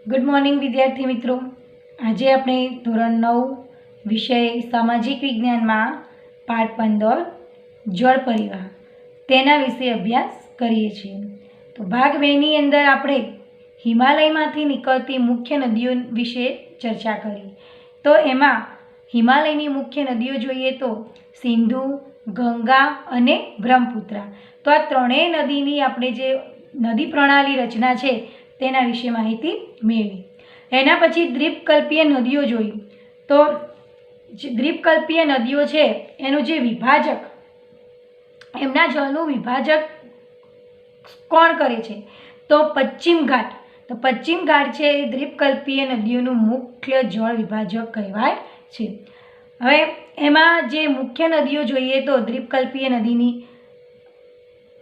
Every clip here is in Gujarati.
ગુડ મોર્નિંગ વિદ્યાર્થી મિત્રો। આજે આપણે ધોરણ 9 વિષય સામાજિક વિજ્ઞાનમાં પાઠ 15 જળ પરિવાહ તેના વિશે અભ્યાસ કરીએ છીએ। તો ભાગ 2 ની અંદર આપણે હિમાલયમાંથી નીકળતી મુખ્ય નદીઓ વિશે ચર્ચા કરી। તો એમાં હિમાલયની મુખ્ય નદીઓ જોઈએ તો સિંધુ, ગંગા અને બ્રહ્મપુત્રા। તો આ ત્રણેય નદીની આપણે જે નદી પ્રણાલી રચના છે તેના વિશે માહિતી મેળવી। એના પછી દ્વીપકલ્પીય નદીઓ જોઈ। તો દ્વીપકલ્પીય નદીઓ છે એનું જે વિભાજક, એમના જળનું વિભાજક કોણ કરે છે તો પશ્ચિમ ઘાટ। તો પશ્ચિમ ઘાટ છે એ દ્વીપકલ્પીય નદીઓનું મુખ્ય જળ વિભાજક કહેવાય છે। હવે એમાં જે મુખ્ય નદીઓ જોઈએ તો દ્વીપકલ્પીય નદીની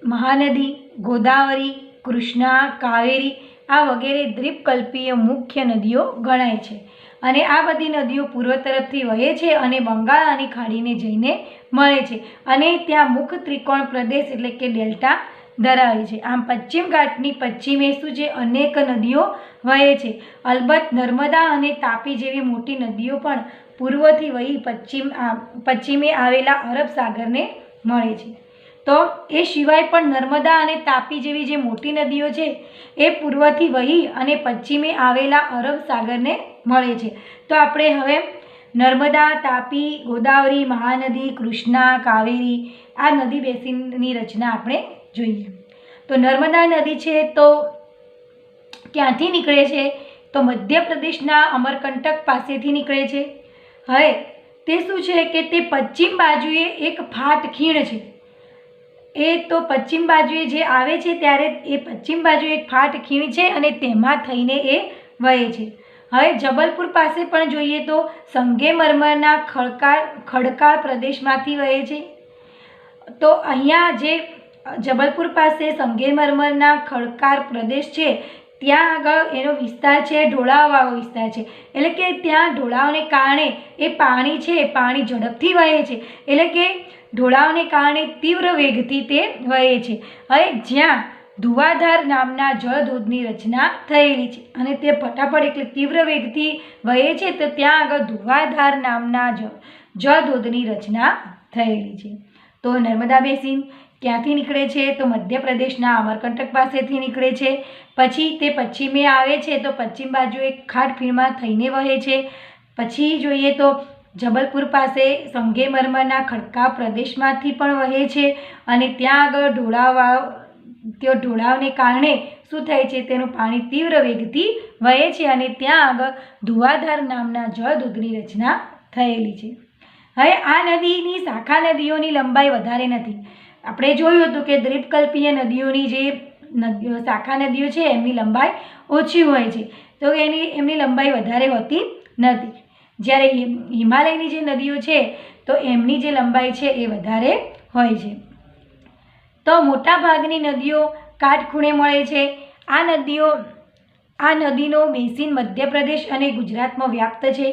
મહાનદી, ગોદાવરી, કૃષ્ણા, કાવેરી આ વગેરે દ્વીપકલ્પીય મુખ્ય નદીઓ ગણાય છે। અને આ બધી નદીઓ પૂર્વ તરફથી વહે છે અને બંગાળાની ખાડીને જઈને મળે છે અને ત્યાં મુખ ત્રિકોણ પ્રદેશ એટલે કે ડેલ્ટા ધરાવે છે। આમ પશ્ચિમ ઘાટની પશ્ચિમે શું છે અનેક નદીઓ વહે છે। અલબત્ત નર્મદા અને તાપી જેવી મોટી નદીઓ પણ પૂર્વથી વહી પશ્ચિમે આવેલા અરબ સાગરને મળે છે। તો એ સિવાય પણ નર્મદા અને તાપી જેવી જે મોટી નદીઓ છે એ પૂર્વથી વહી અને પશ્ચિમે આવેલા અરબ સાગરને મળે છે। તો આપણે હવે નર્મદા, તાપી, ગોદાવરી, મહાનદી, કૃષ્ણા, કાવેરી આ નદી બેસિનની રચના આપણે જોઈએ। તો નર્મદા નદી છે તો ક્યાંથી નીકળે છે તો મધ્યપ્રદેશના અમરકંટક પાસેથી નીકળે છે। હવે તે શું છે કે તે પશ્ચિમ બાજુએ એક ફાટ ખીણ છે। એ તો પશ્ચિમ બાજુએ જે આવે છે ત્યારે એ પશ્ચિમ બાજુ એક ફાટ ખીણ છે અને તેમાં થઈને એ વહે છે। હવે જબલપુર પાસે પણ જોઈએ તો સંગેમરમરના ખડકાળ પ્રદેશમાંથી વહે છે। તો અહીંયા જે જબલપુર પાસે સંગેમરમરના ખડકાળ પ્રદેશ છે ત્યાં આગળ એનો વિસ્તાર છે ઢોળાવવાળો વિસ્તાર છે। એટલે કે ત્યાં ઢોળાવને કારણે એ પાણી છે પાણી ઝડપથી વહે છે। એટલે કે ઢોળાવને કારણે તીવ્ર વેગથી તે વહે છે। હવે જ્યાં ધુવાધાર નામના જળધોધની રચના થયેલી છે અને તે ફટાફટ એટલે તીવ્ર વેગથી વહે છે તો ત્યાં આગળ ધુવાધાર નામના જળધોધની રચના થયેલી છે। તો નર્મદા બેસિન ક્યાંથી નીકળે છે તો મધ્યપ્રદેશના અમરકંટક પાસેથી નીકળે છે। પછી તે પશ્ચિમે આવે છે તો પશ્ચિમ બાજુ એક ખાટખીણમાં થઈને વહે છે। પછી જોઈએ તો જબલપુર પાસે સંગેમરમરના ખડકાળ પ્રદેશમાંથી પણ વહે છે અને ત્યાં આગળ ઢોળાવને કારણે શું થાય છે તેનું પાણી તીવ્ર વેગથી વહે છે અને ત્યાં આગળ ધુવાધાર નામના જળધોધની રચના થયેલી છે। હવે આ નદીની શાખા નદીઓની લંબાઈ વધારે નથી। આપણે જોયું હતું કે દ્વીપકલ્પીય નદીઓની જે શાખા નદીઓ છે એમની લંબાઈ ઓછી હોય છે તો એમની લંબાઈ વધારે હોતી નથી। જ્યારે હિમાલયની જે નદીઓ છે તો એમની જે લંબાઈ છે એ વધારે હોય છે। તો મોટાભાગની નદીઓ કાટખૂણે મળે છે। આ નદીનો બેસિન મધ્યપ્રદેશ અને ગુજરાતમાં વ્યાપ્ત છે।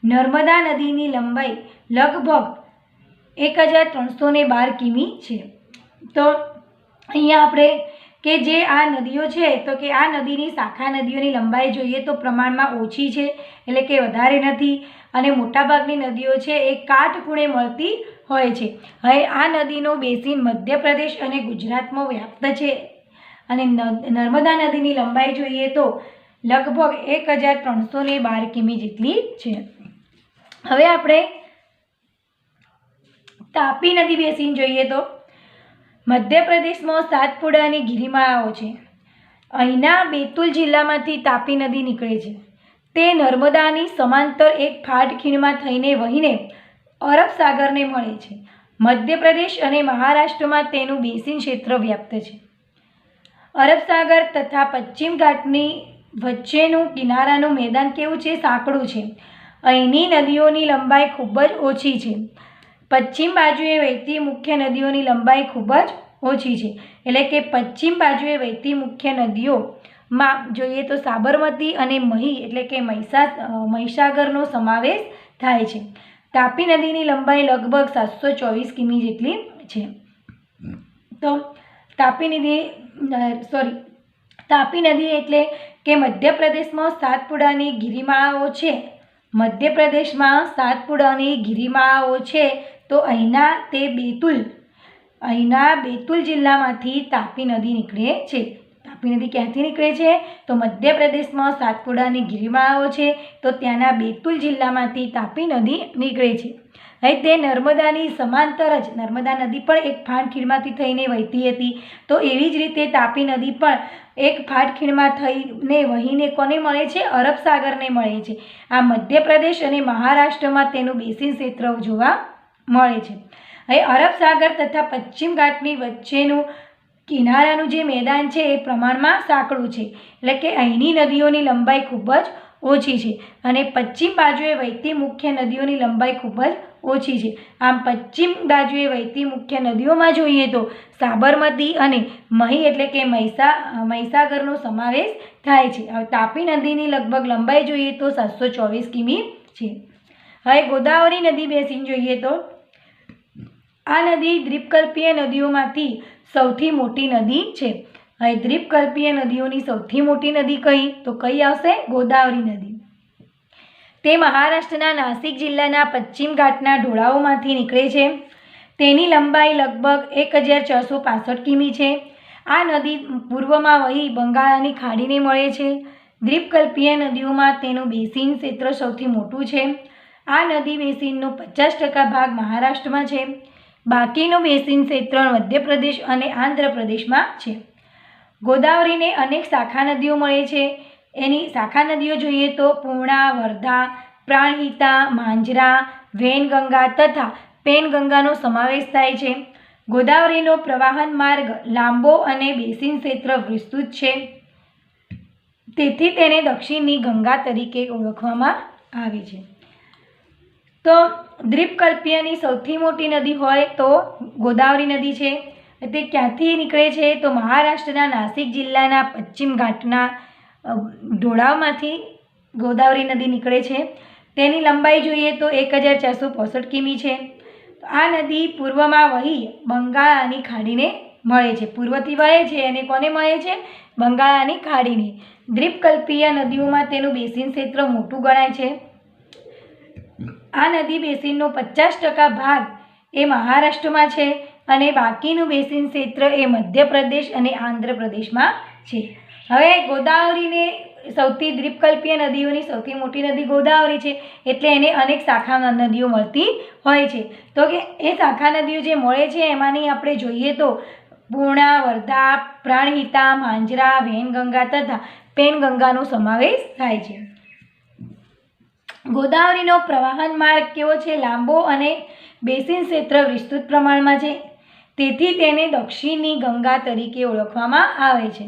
નર્મદા નદીની લંબાઈ લગભગ 1312 કિમી છે। તો અહીંયા આપણે કે જે આ નદીઓ છે તો કે આ નદીની શાખા નદીઓની લંબાઈ જોઈએ તો પ્રમાણમાં ઓછી છે એટલે કે વધારે નથી અને મોટાભાગની નદીઓ છે એ કાટખૂણે મળતી હોય છે। હવે આ નદીનો બેસિન મધ્યપ્રદેશ અને ગુજરાતમાં વ્યાપ્ત છે અને નર્મદા નદીની લંબાઈ જોઈએ તો લગભગ 1312 કિમી જેટલી છે। હવે આપણે તાપી નદી બેસિન જોઈએ તો મધ્યપ્રદેશમાં સાતપુડાની ગિરિમાળાઓ છે। અહીંના બેતુલ જિલ્લામાંથી તાપી નદી નીકળે છે। તે નર્મદાની સમાંતર એક ખાટખીણમાં થઈને વહીને અરબ સાગરને મળે છે। મધ્યપ્રદેશ અને મહારાષ્ટ્રમાં તેનું બેસિન ક્ષેત્ર વ્યાપ્ત છે। અરબ સાગર તથા પશ્ચિમ ઘાટની વચ્ચેનું કિનારાનું મેદાન કેવું છે સાંકડું છે। અહીંની નદીઓની લંબાઈ ખૂબ જ ઓછી છે। પશ્ચિમ બાજુએ વહેતી મુખ્ય નદીઓની લંબાઈ ખૂબ જ ઓછી છે। એટલે કે પશ્ચિમ બાજુએ વહેતી મુખ્ય નદીઓમાં જોઈએ તો સાબરમતી અને મહી એટલે કે મહીસાગરનો સમાવેશ થાય છે। તાપી નદીની લંબાઈ લગભગ 724 કિમી જેટલી છે। તો તાપી નદી એટલે કે મધ્યપ્રદેશમાં સાતપુડાની ગિરિમાળાઓ છે. મધ્યપ્રદેશમાં સાતપુડાની ગિરિમાળાઓ છે. તો અહીંના બેતુલ જિલ્લામાંથી તાપી નદી નીકળે છે. તાપી નદી ક્યાંથી નીકળે છે? તો મધ્યપ્રદેશમાં સાતપુડાની ગિરિમાળાઓ છે, તો ત્યાંના બેતુલ જિલ્લામાંથી તાપી નદી નીકળે છે. હવે તે નર્મદાની સમાંતર જ નર્મદા નદી પણ એક ફાટખીણમાંથી થઈને વહેતી હતી. તો એવી જ રીતે તાપી નદી પણ એક ફાટખીણમાં થઈને વહીને કોને મળે છે? અરબ સાગરને મળે છે. આ મધ્યપ્રદેશ અને મહારાષ્ટ્રમાં તેનું બેસિન ક્ષેત્ર જોવા મળે છે. હવે અરબ સાગર તથા પશ્ચિમ ઘાટની વચ્ચેનું કિનારાનું જે મેદાન છે એ પ્રમાણમાં સાંકડું છે, એટલે કે અહીંની નદીઓની લંબાઈ ખૂબ જ ઓછી છે અને પશ્ચિમ બાજુએ વહેતી મુખ્ય નદીઓની લંબાઈ ખૂબ જ ઓછી છે. આમ પશ્ચિમ બાજુએ વહેતી મુખ્ય નદીઓમાં જોઈએ તો સાબરમતી અને મહી એટલે કે મહીસાગરનો સમાવેશ થાય છે. હવે તાપી નદીની લગભગ લંબાઈ જોઈએ તો 724 કિમી છે. હવે ગોદાવરી નદી બેસીને જોઈએ તો આ નદી દ્વીપકલ્પીય નદીઓમાંથી સૌથી મોટી નદી છે. હવે દ્વીપકલ્પીય નદીઓની સૌથી મોટી નદી કઈ? તો કઈ આવશે? ગોદાવરી નદી. તે મહારાષ્ટ્રના નાસિક જિલ્લાના પશ્ચિમ ઘાટના ઢોળાવોમાંથી નીકળે છે. તેની લંબાઈ લગભગ 1465 કિમી છે. આ નદી પૂર્વમાં વહી બંગાળની ખાડીને મળે છે. દ્વીપકલ્પીય નદીઓમાં તેનું બેસિન ક્ષેત્ર સૌથી મોટું છે. આ નદી બેસિનનો 50% ભાગ મહારાષ્ટ્રમાં છે. બાકીનું બેસિન ક્ષેત્ર મધ્યપ્રદેશ અને આંધ્રપ્રદેશમાં છે. ગોદાવરીને અનેક શાખા નદીઓ મળે છે. એની શાખા નદીઓ જોઈએ તો પૂર્ણા, વર્ધા, પ્રાણહિતા, માંજરા, વૈનગંગા તથા પેનગંગાનો સમાવેશ થાય છે. ગોદાવરીનો પ્રવાહન માર્ગ લાંબો અને બેસિન ક્ષેત્ર વિસ્તૃત છે, તેથી તેને દક્ષિણની ગંગા તરીકે ઓળખવામાં આવે છે. તો દ્વીપકલ્પીયની સૌથી મોટી નદી હોય તો ગોદાવરી નદી છે. તે ક્યાંથી નીકળે છે? તો મહારાષ્ટ્રના નાસિક જિલ્લાના પશ્ચિમ ઘાટના ઢોળાવમાંથી ગોદાવરી નદી નીકળે છે. તેની લંબાઈ જોઈએ તો 1465 કિમી છે. આ નદી પૂર્વમાં વહી બંગાળની ખાડીને મળે છે. પૂર્વથી વહે છે અને કોને મળે છે? બંગાળની ખાડીને. દ્વીપકલ્પીય નદીઓમાં તેનું બેસિન ક્ષેત્ર મોટું ગણાય છે. આ નદી બેસિનનો 50% ભાગ એ મહારાષ્ટ્રમાં છે અને બાકીનું બેસિન ક્ષેત્ર એ મધ્યપ્રદેશ અને આંધ્રપ્રદેશમાં છે. હવે ગોદાવરીને સૌથી દ્વીપકલ્પીય નદીઓની સૌથી મોટી નદી ગોદાવરી છે, એટલે એને અનેક શાખા નદીઓ મળતી હોય છે. તો કે એ શાખા નદીઓ જે મળે છે એમાંની આપણે જોઈએ તો પૂર્ણા, વર્ધા, પ્રાણહિતા, માંજરા, વૈનગંગા તથા પેનગંગાનો સમાવેશ થાય છે. ગોદાવરીનો પ્રવાહન માર્ગ કેવો છે? લાંબો અને બેસિન ક્ષેત્ર વિસ્તૃત પ્રમાણમાં છે, તેથી તેને દક્ષિણની ગંગા તરીકે ઓળખવામાં આવે છે.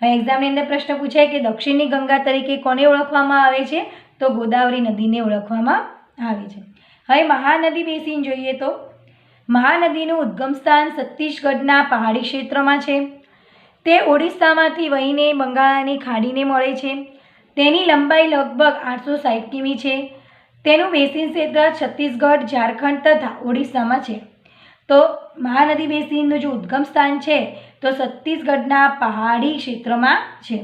હવે એક્ઝામની અંદર પ્રશ્ન પૂછાય કે દક્ષિણની ગંગા તરીકે કોને ઓળખવામાં આવે છે? તો ગોદાવરી નદીને ઓળખવામાં આવે છે. હવે મહાનદી બેસિન જોઈએ તો મહાનદીનું ઉદ્ગમ સ્થાન છત્તીસગઢના પહાડી ક્ષેત્રમાં છે. તે ઓડિશામાંથી વહીને બંગાળની ખાડીને મળે છે. તેની લંબાઈ લગભગ 860 કિમી છે. તેનું બેસિન ક્ષેત્ર છત્તીસગઢ, ઝારખંડ તથા ઓડિશામાં છે. તો મહાનદી બેસિનનું જે ઉદ્ગમ સ્થાન છે તો છત્તીસગઢના પહાડી ક્ષેત્રમાં છે.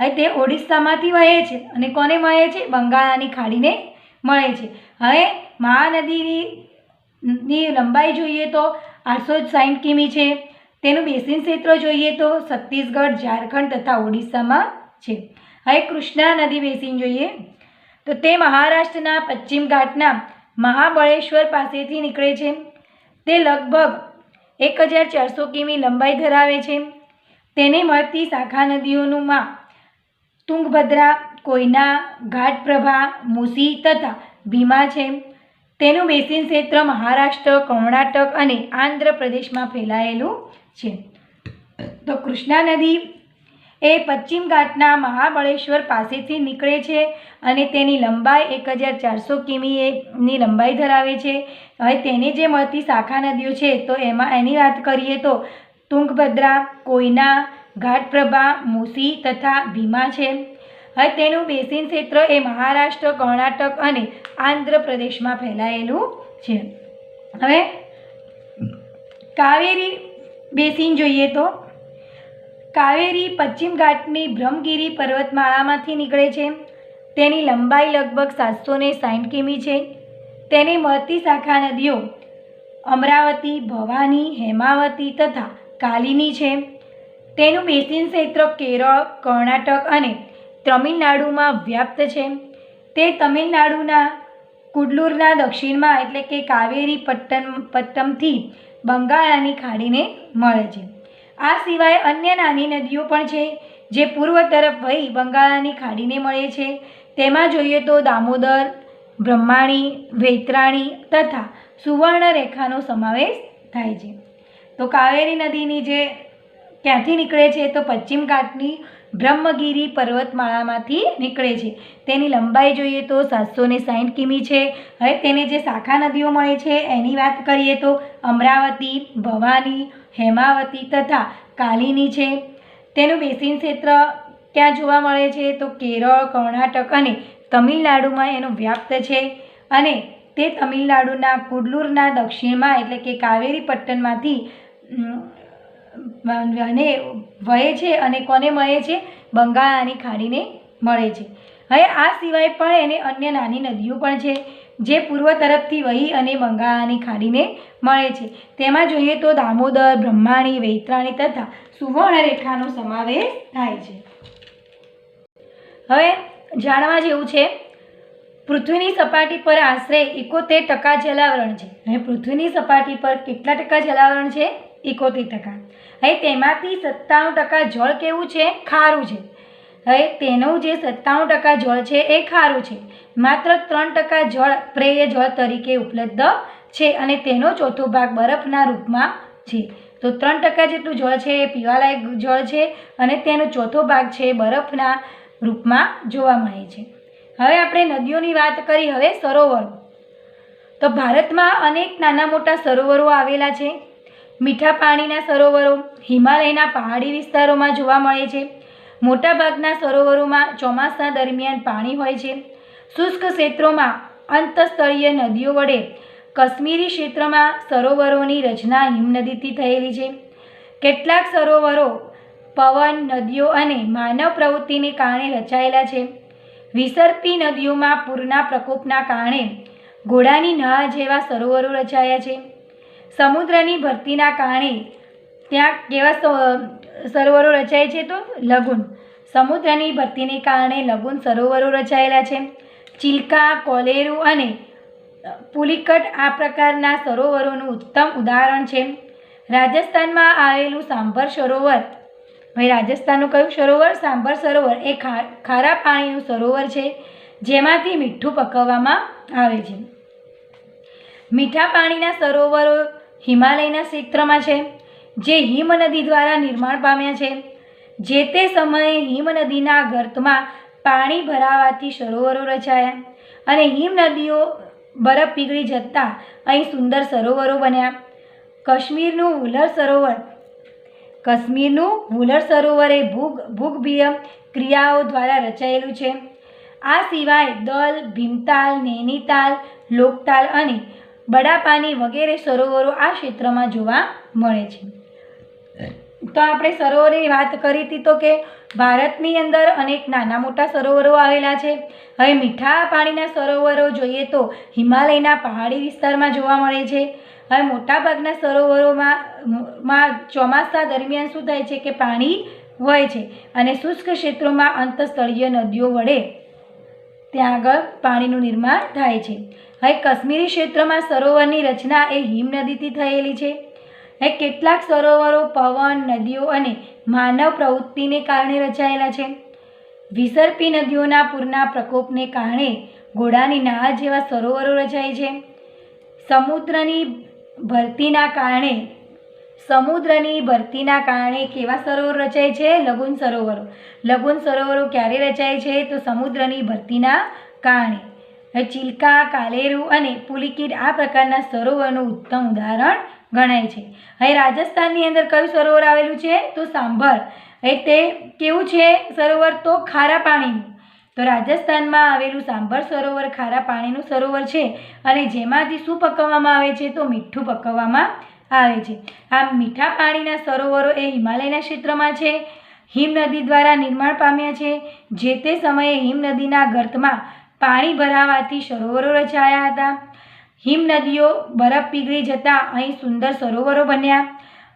હવે તે ઓડિશામાંથી વહે છે અને કોને મળે છે? બંગાળની ખાડીને મળે છે. હવે મહાનદીની લંબાઈ જોઈએ તો 860 કિમી છે. તેનું બેસિન ક્ષેત્ર જોઈએ તો છત્તીસગઢ, ઝારખંડ તથા ઓડિશામાં છે. હવે કૃષ્ણા નદી બેસિન જોઈએ તો તે મહારાષ્ટ્રના પશ્ચિમ ઘાટના મહાબળેશ્વર પાસેથી નીકળે છે. તે લગભગ 1400 કિમી લંબાઈ ધરાવે છે. તેને મળતી શાખા નદીઓમાં તુંગભદ્રા, કોયના, ઘાટપ્રભા, મૂસી તથા ભીમા છે. તેનું બેસિન ક્ષેત્ર મહારાષ્ટ્ર, કર્ણાટક અને આંધ્રપ્રદેશમાં ફેલાયેલું છે. તો કૃષ્ણા નદી એ પશ્ચિમ ઘાટના મહાબળેશ્વર પાસેથી નીકળે છે અને તેની લંબાઈ 1400 કિમીની લંબાઈ ધરાવે છે. હવે તેને જે મળતી શાખા નદીઓ છે તો એની વાત કરીએ તો તુંગભદ્રા, કોયના, ઘાટપ્રભા, મૂસી તથા ભીમા છે. હવે તેનું બેસિન ક્ષેત્ર એ મહારાષ્ટ્ર, કર્ણાટક અને આંધ્રપ્રદેશમાં ફેલાયેલું છે. હવે કાવેરી બેસિન જોઈએ તો કાવેરી પશ્ચિમ ઘાટની બ્રહ્મગીરી પર્વતમાળામાંથી નીકળે છે. તેની લંબાઈ લગભગ 760 કિમી છે. તેની મળતી શાખા નદીઓ અમરાવતી, ભવાની, હેમાવતી તથા કાલિની છે. તેનું બેસિન ક્ષેત્ર કેરળ, કર્ણાટક અને તમિલનાડુમાં વ્યાપ્ત છે. તે તમિલનાડુના કુડ્લુરના દક્ષિણમાં એટલે કે કાવેરી પટ્ટમથી બંગાળાની ખાડીને મળે છે. આ સિવાય અન્ય નાની નદીઓ પણ છે જે પૂર્વ તરફ વહી બંગાળાની ખાડીને મળે છે. તેમાં જોઈએ તો દામોદર, બ્રહ્માણી, વૈતરાણી તથા સુવર્ણરેખાનો સમાવેશ થાય છે. તો કાવેરી નદીની જે ક્યાંથી નીકળે છે તો પશ્ચિમ ઘાટની બ્રહ્મગીરી પર્વતમાળામાંથી નીકળે છે. તેની લંબાઈ જોઈએ તો 760 કિમી છે. હવે તેને જે શાખા નદીઓ મળે છે એની વાત કરીએ તો અમરાવતી, ભવાની, હેમાવતી તથા કાલિની છે. તેનું બેસિન ક્ષેત્ર ક્યાં જોવા મળે છે તો કેરળ, કર્ણાટક અને તમિલનાડુમાં એનો વ્યાપ્ત છે અને તે તમિલનાડુના કુડ્લુરના દક્ષિણમાં એટલે કે કાવેરી પટ્ટનમાંથી અને વહે છે અને કોને મળે છે? બંગાળાની ખાડીને મળે છે. હવે આ સિવાય પણ એને અન્ય નાની નદીઓ પણ છે જે પૂર્વ તરફથી વહી અને બંગાળાની ખાડીને મળે છે. તેમાં જોઈએ તો દામોદર, બ્રહ્માણી, વૈતરાણી તથા સુવર્ણરેખાનો સમાવેશ થાય છે. હવે જાણવા જેવું છે, પૃથ્વીની સપાટી પર આશરે 71% જલાવરણ છે. હવે પૃથ્વીની સપાટી પર કેટલા ટકા જલાવરણ છે? 71%. હવે તેમાંથી 97% જળ કેવું છે? ખારું છે. હવે તેનું જે 97% જળ છે એ ખારું છે. માત્ર 3% જળ પ્રેય જળ તરીકે ઉપલબ્ધ છે અને તેનો ચોથો ભાગ બરફના રૂપમાં છે. તો 3% જેટલું જળ છે એ પીવાલાયક જળ છે અને તેનો ચોથો ભાગ છે બરફના રૂપમાં જોવા મળે છે. હવે આપણે નદીઓની વાત કરી. હવે સરોવરો. તો ભારતમાં અનેક નાના મોટા સરોવરો આવેલા છે. મીઠા પાણીના સરોવરો હિમાલયના પહાડી વિસ્તારોમાં જોવા મળે છે. મોટાભાગના સરોવરોમાં ચોમાસા દરમિયાન પાણી હોય છે. શુષ્ક ક્ષેત્રોમાં અંતઃસ્થળીય નદીઓ વડે કાશ્મીરી ક્ષેત્રમાં સરોવરોની રચના હિમનદીથી થયેલી છે. કેટલાક સરોવરો પવન, નદીઓ અને માનવ પ્રવૃત્તિને કારણે રચાયેલા છે. વિસર્પી નદીઓમાં પૂરના પ્રકોપના કારણે ઘોડાની નાળ જેવા સરોવરો રચાયા છે. સમુદ્રની ભરતીના કારણે ત્યાં કેવા સરોવરો રચાય છે તો લગુન. સમુદ્રની ભરતીને કારણે લગુન સરોવરો રચાયેલા છે. ચિલ્કા, કોલેરુ અને પુલિકટ આ પ્રકારના સરોવરોનું ઉત્તમ ઉદાહરણ છે. રાજસ્થાનમાં આવેલું સાંભર સરોવર. ભાઈ રાજસ્થાનનું કયું સરોવર? સાંભર સરોવર એ ખારા પાણીનું સરોવર છે જેમાંથી મીઠું પકવવામાં આવે છે. મીઠા પાણીના સરોવરો હિમાલયના ક્ષેત્રમાં છે જે હિમનદી દ્વારા નિર્માણ પામ્યા છે. જે તે સમયે હિમનદીના ગર્તમાં પાણી ભરાવાથી સરોવરો રચાયા અને હિમનદીઓ બરફ પીગળી જતાં અહીં સુંદર સરોવરો બન્યા. કાશ્મીરનું વુલર સરોવર એ ભૂગર્ભીય ક્રિયાઓ દ્વારા રચાયેલું છે. આ સિવાય દલ, ભીમતાલ, નૈનીતાલ, લોકતાલ અને બડાપાની વગેરે સરોવરો આ ક્ષેત્રમાં જોવા મળે છે. તો આપણે સરોવરની વાત કરી હતી તો કે ભારતની અંદર અનેક નાના મોટા સરોવરો આવેલા છે. હવે મીઠા પાણીના સરોવરો જોઈએ તો હિમાલયના પહાડી વિસ્તારમાં જોવા મળે છે. હવે મોટાભાગના સરોવરોમાં ચોમાસા દરમિયાન શું થાય છે કે પાણી હોય છે અને શુષ્ક ક્ષેત્રોમાં અંતઃસ્થળીય નદીઓ વડે ત્યાં આગળ પાણીનું નિર્માણ થાય છે. હવે કાશ્મીરી ક્ષેત્રમાં સરોવરની રચના એ હિમનદીથી થયેલી છે. કેટલાક સરોવરો પવન, નદીઓ અને માનવ પ્રવૃત્તિને કારણે રચાયેલા છે. વિસર્પી નદીઓના પૂરના પ્રકોપને કારણે ઘોડાની નાળ જેવા સરોવરો રચાય છે. સમુદ્રની ભરતીના કારણે કેવા સરોવર રચાય છે? લગુન સરોવરો. લગુન સરોવરો ક્યારે રચાય છે તો સમુદ્રની ભરતીના કારણે. ચિલ્કા, કાલેરુ અને પુલિકિટ આ પ્રકારના સરોવરનું ઉત્તમ ઉદાહરણ ગણાય છે. હવે રાજસ્થાનની અંદર કયું સરોવર આવેલું છે તો સાંભર. તે કેવું છે સરોવર તો ખારા પાણીનું. તો રાજસ્થાનમાં આવેલું સાંભર સરોવર ખારા પાણીનું સરોવર છે અને જેમાંથી શું પકવવામાં આવે છે તો મીઠું પકવવામાં આવે છે. આ મીઠા પાણીના સરોવરો એ હિમાલયના ક્ષેત્રમાં છે હિમનદી દ્વારા નિર્માણ પામ્યા છે. જે તે સમયે હિમનદીના ગર્તમાં પાણી ભરાવાથી સરોવરો રચાયા હતા. હિમનદીઓ બરફ પીગળી જતાં અહીં સુંદર સરોવરો બન્યા.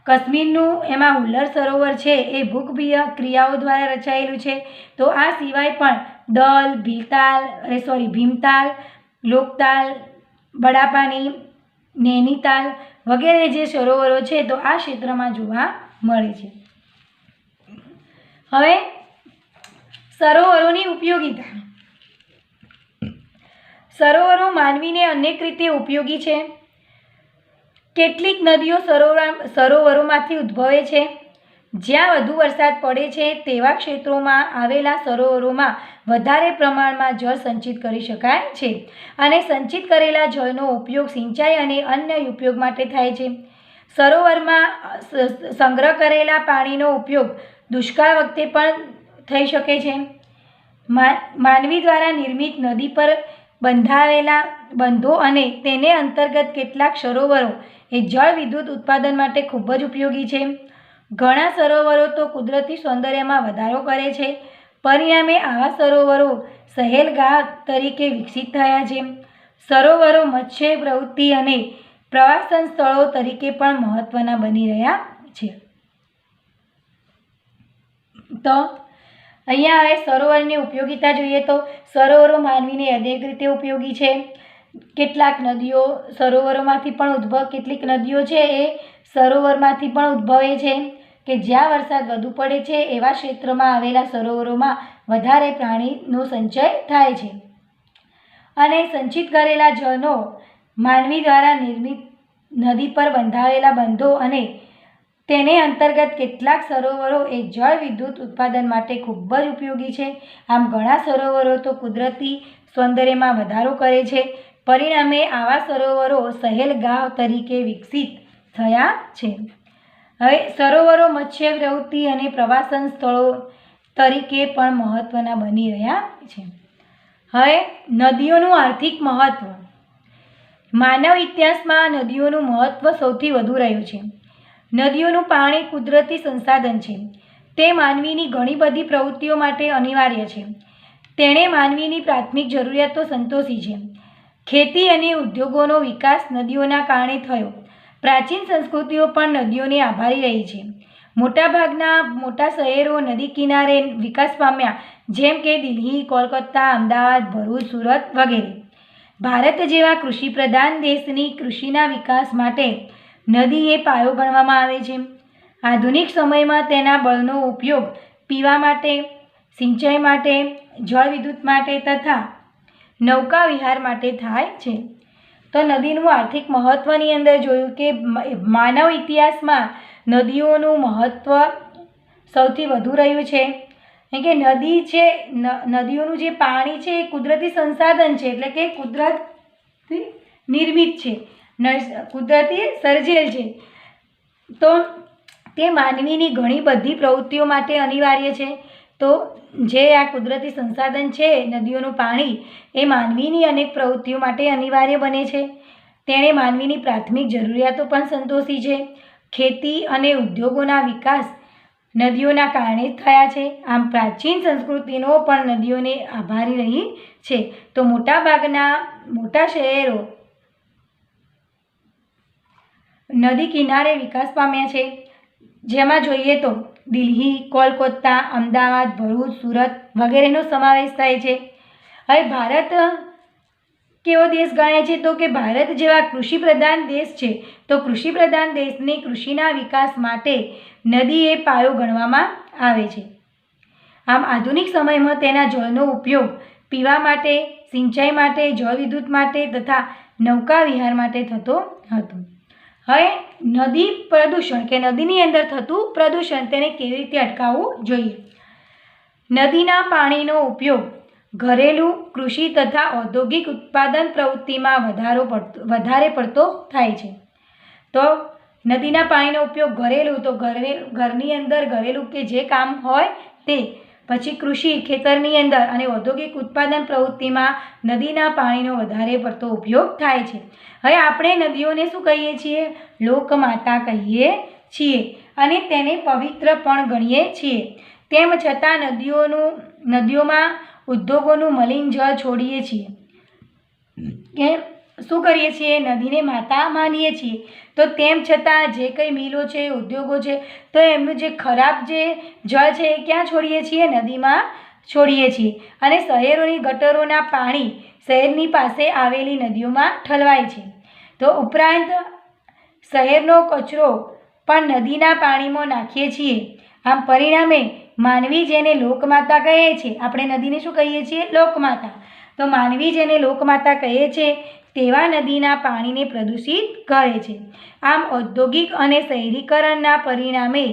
કાશ્મીરનું એમાં હુલ્લર સરોવર છે એ ભૂગર્ભીય ક્રિયાઓ દ્વારા રચાયેલું છે. તો આ સિવાય પણ દલ, ભીમતાલ, લોકતાલ, બડાપાની, નૈનીતાલ વગેરે જે સરોવરો છે તો આ ક્ષેત્રમાં જોવા મળે છે. હવે સરોવરોની ઉપયોગિતા. સરોવરો માનવીને અનેક રીતે ઉપયોગી છે. કેટલીક નદીઓ સરોવરોમાંથી ઉદ્ભવે છે. જ્યાં વધુ વરસાદ પડે છે તેવા ક્ષેત્રોમાં આવેલા સરોવરોમાં વધારે પ્રમાણમાં જળ સંચિત કરી શકાય છે અને સંચિત કરેલા જળનો ઉપયોગ સિંચાઈ અને અન્ય ઉપયોગ માટે થાય છે. સરોવરમાં સંગ્રહ કરેલા પાણીનો ઉપયોગ દુષ્કાળ વખતે પણ થઈ શકે છે. માનવી દ્વારા નિર્મિત નદી પર બંધાવેલા બંધો અને તેને અંતર્ગત કેટલાક સરોવરો એ જળ વિદ્યુત ઉત્પાદન માટે ખૂબ જ ઉપયોગી છે. ઘણા સરોવરો તો કુદરતી સૌંદર્યમાં વધારો કરે છે. પરિણામે આવા સરોવરો સહેલગાહ તરીકે વિકસિત થયા છે. સરોવરો મત્સ્ય પ્રવૃત્તિ અને પ્રવાસન સ્થળો તરીકે પણ મહત્વના બની રહ્યા છે. તો અહીંયા હવે સરોવરની ઉપયોગિતા જોઈએ તો સરોવરો માનવીને અનેક રીતે ઉપયોગી છે. કેટલીક નદીઓ છે એ સરોવરમાંથી પણ ઉદ્ભવે છે કે જ્યાં વરસાદ વધુ પડે છે એવા ક્ષેત્રમાં આવેલા સરોવરોમાં વધારે પાણીનો સંચય થાય છે અને સંચિત કરેલા જળનો માનવી દ્વારા નિર્મિત નદી પર બંધાવેલા બંધો અને તેને અંતર્ગત કેટલાક સરોવરો એ જળ વિદ્યુત ઉત્પાદન માટે ખૂબ જ ઉપયોગી છે. આમ ઘણા સરોવરો તો કુદરતી સૌંદર્યમાં વધારો કરે છે. પરિણામે આવા સરોવરો સહેલગાહ તરીકે વિકસિત થયા છે. હવે સરોવરો મત્સ્ય પ્રવૃત્તિ અને પ્રવાસન સ્થળો તરીકે પણ મહત્વના બની રહ્યા છે. હવે નદીઓનું આર્થિક મહત્વ. માનવ ઇતિહાસમાં નદીઓનું મહત્વ સૌથી વધુ રહ્યું છે. નદીઓનું પાણી કુદરતી સંસાધન છે. તે માનવીની ઘણી બધી પ્રવૃત્તિઓ માટે અનિવાર્ય છે. તેણે માનવીની પ્રાથમિક જરૂરિયાતો સંતોષી છે. ખેતી અને ઉદ્યોગોનો વિકાસ નદીઓના કારણે થયો. પ્રાચીન સંસ્કૃતિઓ પણ નદીઓને આભારી રહી છે. મોટાભાગના મોટા શહેરો નદી કિનારે વિકાસ પામ્યા, જેમ કે દિલ્હી, કોલકાતા, અમદાવાદ, ભરૂચ, સુરત વગેરે. ભારત જેવા કૃષિપ્રધાન દેશની કૃષિના વિકાસ માટે નદી એ પાયો ગણવામાં આવે છે. આધુનિક સમયમાં તેના બળનો ઉપયોગ પીવા માટે, સિંચાઈ માટે, જળ વિદ્યુત માટે તથા નૌકા વિહાર માટે થાય છે. તો નદીનું આર્થિક મહત્ત્વની અંદર જોયું કે માનવ ઇતિહાસમાં નદીઓનું મહત્ત્વ સૌથી વધુ રહ્યું છે. કે નદી છે, નદીઓનું જે પાણી છે એ કુદરતી સંસાધન છે, એટલે કે કુદરતી નિર્મિત છે, કુદરતી સર્જેલ છે. તો તે માનવીની ઘણી બધી પ્રવૃત્તિઓ માટે અનિવાર્ય છે. તો જે આ કુદરતી સંસાધન છે નદીઓનું પાણી એ માનવીની અનેક પ્રવૃત્તિઓ માટે અનિવાર્ય બને છે. તેણે માનવીની પ્રાથમિક જરૂરિયાતો પણ સંતોષી છે. ખેતી અને ઉદ્યોગોના વિકાસ નદીઓના કારણે જ થયા છે. આમ પ્રાચીન સંસ્કૃતિનો પણ નદીઓને આભારી રહી છે. તો મોટાભાગના મોટા શહેરો નદી કિનારે વિકાસ પામ્યા છે. જેમાં જોઈએ તો દિલ્હી, કોલકાતા, અમદાવાદ, ભરૂચ, સુરત વગેરેનો સમાવેશ થાય છે. હવે ભારત કેવો દેશ ગણાય છે? તો કે ભારત જેવા કૃષિપ્રધાન દેશ છે. તો કૃષિપ્રધાન દેશની કૃષિના વિકાસ માટે નદી એ પાયો ગણવામાં આવે છે. આમ આધુનિક સમયમાં તેના જળનો ઉપયોગ પીવા માટે, સિંચાઈ માટે, જળ વિદ્યુત માટે તથા નૌકા વિહાર માટે થતો હતો. હવે નદી પ્રદૂષણ કે નદીની અંદર થતું પ્રદૂષણ તેને કેવી રીતે અટકાવવું જોઈએ? નદીના પાણીનો ઉપયોગ ઘરેલું, કૃષિ તથા ઔદ્યોગિક ઉત્પાદન પ્રવૃત્તિમાં વધારે પડતો થાય છે. તો નદીના પાણીનો ઉપયોગ ઘરેલું, તો ઘરની અંદર ઘરેલું કે જે કામ હોય તે, પછી કૃષિ ખેતરની અંદર અને ઔદ્યોગિક ઉત્પાદન પ્રવૃત્તિમાં નદીના પાણીનો વધારે પડતો ઉપયોગ થાય છે. હવે આપણે નદીઓને શું કહીએ છીએ? લોકમાતા કહીએ છીએ અને તેને પવિત્ર પણ ગણીએ છીએ. તેમ છતાં નદીઓમાં ઉદ્યોગોનું મલિન જળ છોડીએ છીએ કે શું કરીએ છીએ? નદીને માતા માનીએ છીએ. તો તેમ છતાં જે કંઈ મિલો છે, ઉદ્યોગો છે, તો એમનું જે ખરાબ જે જળ છે એ ક્યાં છોડીએ છીએ? નદીમાં છોડીએ છીએ. અને શહેરોની ગટરોના પાણી શહેરની પાસે આવેલી નદીઓમાં ઠલવાય છે. તો ઉપરાંત શહેરનો કચરો પણ નદીના પાણીમાં નાખીએ છીએ. આમ પરિણામે માનવી જેને લોકમાતા કહે છે, આપણે નદીને શું કહીએ છીએ? લોકમાતા. તો માનવી જેને લોકમાતા કહે છે તેવા નદીના પાણીને પ્રદૂષિત કરે છે. આમ ઔદ્યોગિક અને શહેરીકરણના પરિણામે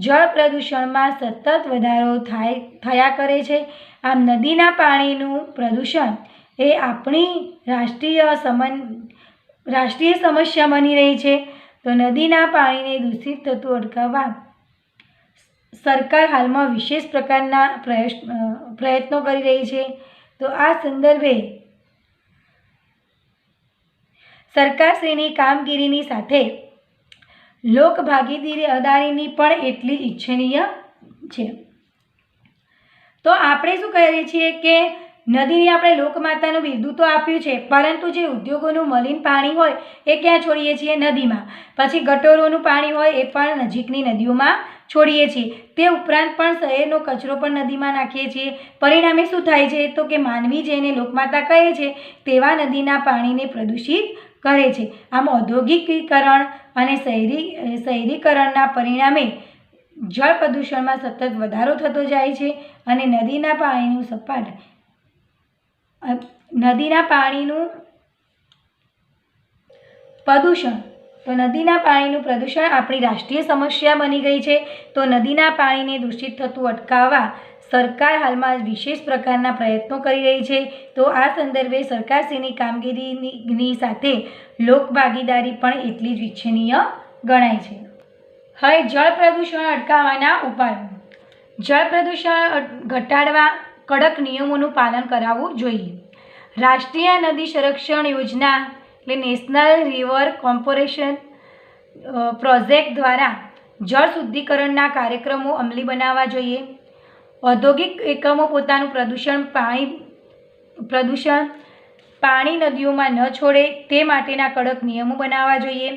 જળ પ્રદૂષણમાં સતત વધારો થયા કરે છે. આમ નદીના પાણીનું પ્રદૂષણ એ આપણી રાષ્ટ્રીય સમસ્યા બની રહી છે. તો નદીના પાણીને દૂષિત થતું અટકાવવા સરકાર હાલમાં વિશેષ પ્રકારના પ્રયત્નો કરી રહી છે. તો આ સંદર્ભે સરકારશ્રીની કામગીરીની સાથે લોકભાગીદારીની પણ એટલી જ ઈચ્છનીય છે. તો આપણે શું કહીએ છીએ કે નદીને આપણે લોકમાતાનું બિરુદ તો આપ્યું છે, પરંતુ જે ઉદ્યોગોનું મલિન પાણી હોય એ ક્યાં છોડીએ છીએ? નદીમાં. પછી ગટરોનું પાણી હોય એ પણ નજીકની નદીઓમાં છોડીએ છીએ. તે ઉપરાંત પણ શહેરનો કચરો પણ નદીમાં નાખીએ છીએ. પરિણામે શું થાય છે? તો કે માનવી જેને લોકમાતા કહે છે તેવા નદીના પાણીને પ્રદૂષિત કરે છે. આમ ઔદ્યોગિકીકરણ અને શહેરીકરણના પરિણામે જળ પ્રદૂષણમાં સતત વધારો થતો જાય છે અને નદીના પાણીનું પ્રદૂષણ આપણી રાષ્ટ્રીય સમસ્યા બની ગઈ છે. તો નદીના પાણીને દૂષિત થતું અટકાવવા સરકાર હાલમાં વિશેષ પ્રકારના પ્રયત્નો કરી રહી છે. તો આ સંદર્ભે સરકારશ્રીની કામગીરીની સાથે લોકભાગીદારી પણ એટલી જ ઈચ્છનીય ગણાય છે. હવે જળ પ્રદૂષણ અટકાવવાના ઉપાયો. જળ પ્રદૂષણ ઘટાડવા કડક નિયમોનું પાલન કરાવવું જોઈએ. રાષ્ટ્રીય નદી સંરક્ષણ યોજના એટલે નેશનલ રિવર કોર્પોરેશન પ્રોજેક્ટ દ્વારા જળ શુદ્ધિકરણના કાર્યક્રમો અમલી બનાવવા જોઈએ. ઔદ્યોગિક એકમો પોતાનું પાણી નદીઓમાં ન છોડે તે માટેના કડક નિયમો બનાવવા જોઈએ.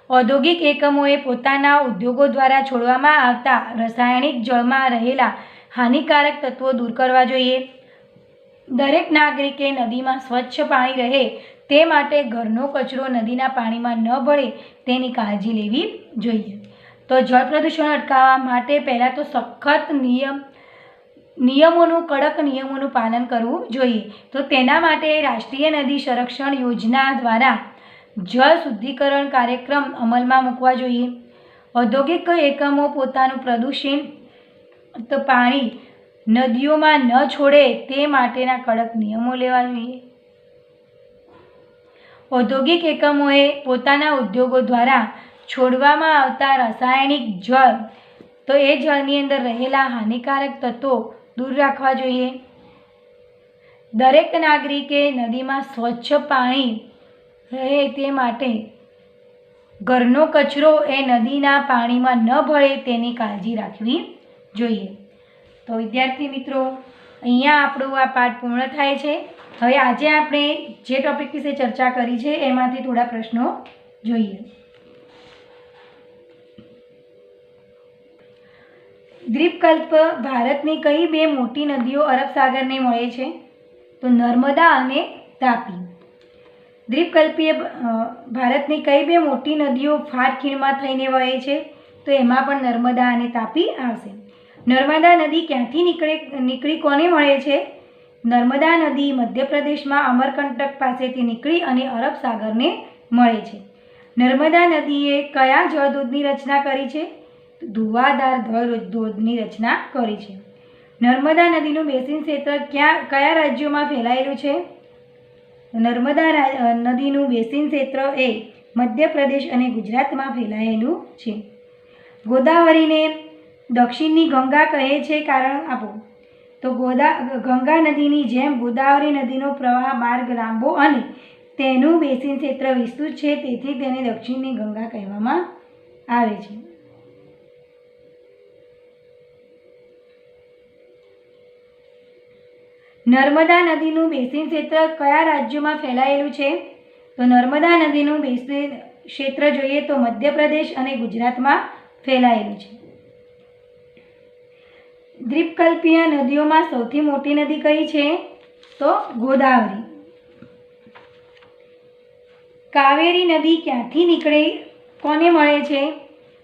ઔદ્યોગિક એકમોએ પોતાના ઉદ્યોગો દ્વારા છોડવામાં આવતા રાસાયણિક જળમાં રહેલા હાનિકારક તત્વો દૂર કરવા જોઈએ. દરેક નાગરિકે નદીમાં સ્વચ્છ પાણી રહે તે માટે ઘરનો કચરો નદીના પાણીમાં ન ભળે તેની કાળજી લેવી જોઈએ. તો જળ પ્રદૂષણ અટકાવવા માટે પહેલાં તો સખત કડક નિયમોનું પાલન કરવું જોઈએ. તો તેના માટે રાષ્ટ્રીય નદી સંરક્ષણ યોજના દ્વારા જળ શુદ્ધિકરણ કાર્યક્રમ અમલમાં મૂકવા જોઈએ. ઔદ્યોગિક એકમો પોતાનું પ્રદૂષિત પાણી નદીઓમાં ન છોડે તે માટેના કડક નિયમો લેવા જોઈએ. ઔદ્યોગિક એકમોએ પોતાના ઉદ્યોગો દ્વારા છોડવામાં આવતા રાસાયણિક જળ તો એ જળની અંદર રહેલા હાનિકારક તત્વો દૂર રાખવા જોઈએ. દરેક નાગરિકે નદીમાં સ્વચ્છ પાણી રહે તે માટે ઘરનો કચરો એ નદીના પાણીમાં ન ભળે તેની કાળજી રાખવી જોઈએ. તો વિદ્યાર્થી મિત્રો, અહીંયા આપણો આ પાઠ પૂર્ણ થાય છે. હવે આજે આપણે જે ટોપિક વિશે ચર્ચા કરી છે એમાંથી થોડા પ્રશ્નો જોઈએ. દ્વીપકલ્પ ભારતની કઈ બે મોટી નદીઓ અરબ સાગરને મળે છે? તો નર્મદા અને તાપી. દ્વીપકલ્પીય ભારતની કઈ બે મોટી નદીઓ ફાટ ખીણમાં થઈને વહે છે? તો એમાં પણ નર્મદા અને તાપી આવશે. નર્મદા નદી ક્યાંથી નીકળી કોને મળે છે? નર્મદા નદી મધ્યપ્રદેશમાં અમરકંટક પાસેથી નીકળી અને અરબ સાગરને મળે છે. નર્મદા નદીએ કયા જળધોધની રચના કરી છે? ધુવાધાર ધોધની રચના કરી છે. નર્મદા નદીનું બેસિન ક્ષેત્ર કયા રાજ્યોમાં ફેલાયેલું છે? નર્મદા નદીનું બેસિન ક્ષેત્ર એ મધ્યપ્રદેશ અને ગુજરાતમાં ફેલાયેલું છે. ગોદાવરીને દક્ષિણની ગંગા કહે છે, કારણ આપો. તો ગંગા નદીની જેમ ગોદાવરી નદીનો પ્રવાહ માર્ગ લાંબો અને તેનું બેસિન ક્ષેત્ર વિસ્તૃત છે, તેથી તેને દક્ષિણની ગંગા કહેવામાં આવે છે. નર્મદા નદીનું બેસિન ક્ષેત્ર કયા રાજ્યોમાં ફેલાયેલું છે? તો નર્મદા નદીનું બેસિન ક્ષેત્ર જોઈએ તો મધ્યપ્રદેશ અને ગુજરાતમાં ફેલાયેલું છે. દ્વીપકલ્પીય નદીઓમાં સૌથી મોટી નદી કઈ છે? તો ગોદાવરી. કાવેરી નદી ક્યાંથી નીકળે કોને મળે છે?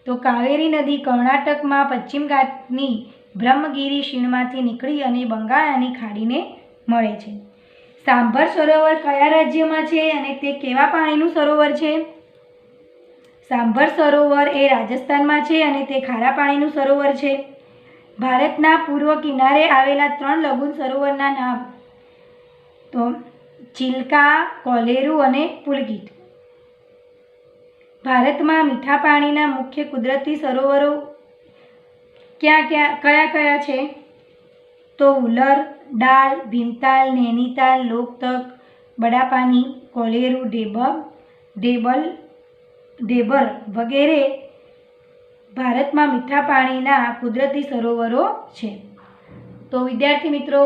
તો કાવેરી નદી કર્ણાટકમાં પશ્ચિમ ઘાટની બ્રહ્મગીરી શીણમાંથી નીકળી અને બંગાળાની ખાડીને મળે છે. સાંભર સરોવર કયા રાજ્યમાં છે અને તે કેવા પાણીનું સરોવર છે? સાંભર સરોવર એ રાજસ્થાનમાં છે અને તે ખારા પાણીનું સરોવર છે. ભારતના પૂર્વ કિનારે આવેલા 3 લઘુ સરોવરના નામ તો ચિલ્કા, કોલેરુ અને પુલગીટ. ભારતમાં મીઠા પાણીના મુખ્ય કુદરતી સરોવરો કયા છે? તો ઉલર, ડાલ, ભીમતાલ, નૈનીતાલ, લોકતક, બડાપાની, કોલેરુ, ઢેબર વગેરે ભારતમાં મીઠા પાણીના કુદરતી સરોવરો છે. તો વિદ્યાર્થી મિત્રો,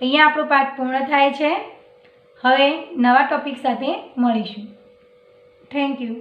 અહીંયા આપણો પાઠ પૂર્ણ થાય છે. હવે નવા ટોપિક સાથે મળીશું. Thank you.